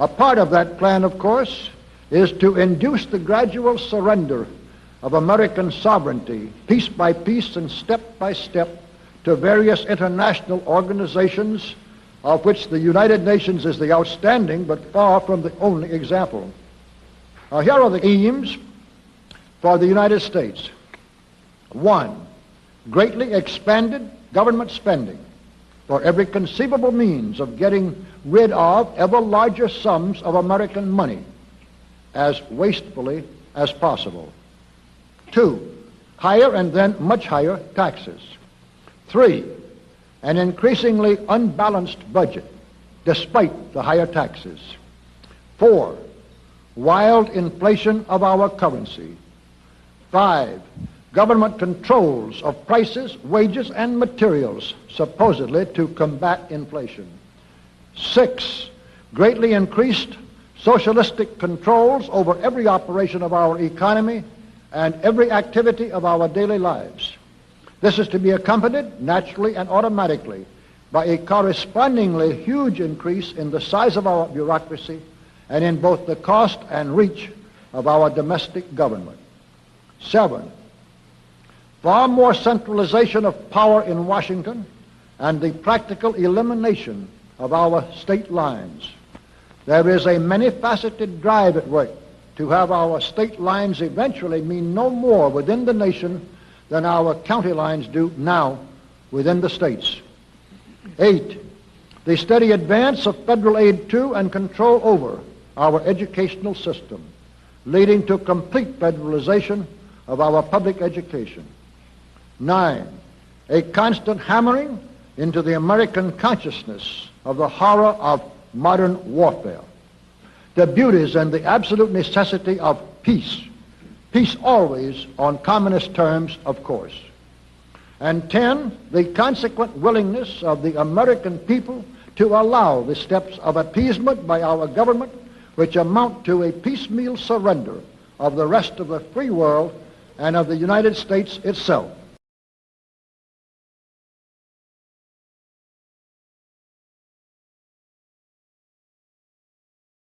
A part of that plan, of course, is to induce the gradual surrender of American sovereignty, piece by piece and step by step, to various international organizations, of which the United Nations is the outstanding but far from the only example. Now, here are the aims for the United States. 1, greatly expanded government spending for every conceivable means of getting rid of ever larger sums of American money as wastefully as possible. 2, higher and then much higher taxes. 3, an increasingly unbalanced budget despite the higher taxes. 4, wild inflation of our currency. 5, government controls of prices, wages, and materials, supposedly to combat inflation. 6, greatly increased socialistic controls over every operation of our economy and every activity of our daily lives. This is to be accompanied naturally and automatically by a correspondingly huge increase in the size of our bureaucracy and in both the cost and reach of our domestic government. 7, far more centralization of power in Washington and the practical elimination of our state lines. There is a many-faceted drive at work to have our state lines eventually mean no more within the nation than our county lines do now within the states. 8, the steady advance of federal aid to and control over our educational system, leading to complete federalization of our public education. 9, a constant hammering into the American consciousness of the horror of modern warfare, the beauties and the absolute necessity of peace. Peace always on communist terms, of course. And 10, the consequent willingness of the American people to allow the steps of appeasement by our government which amount to a piecemeal surrender of the rest of the free world and of the United States itself.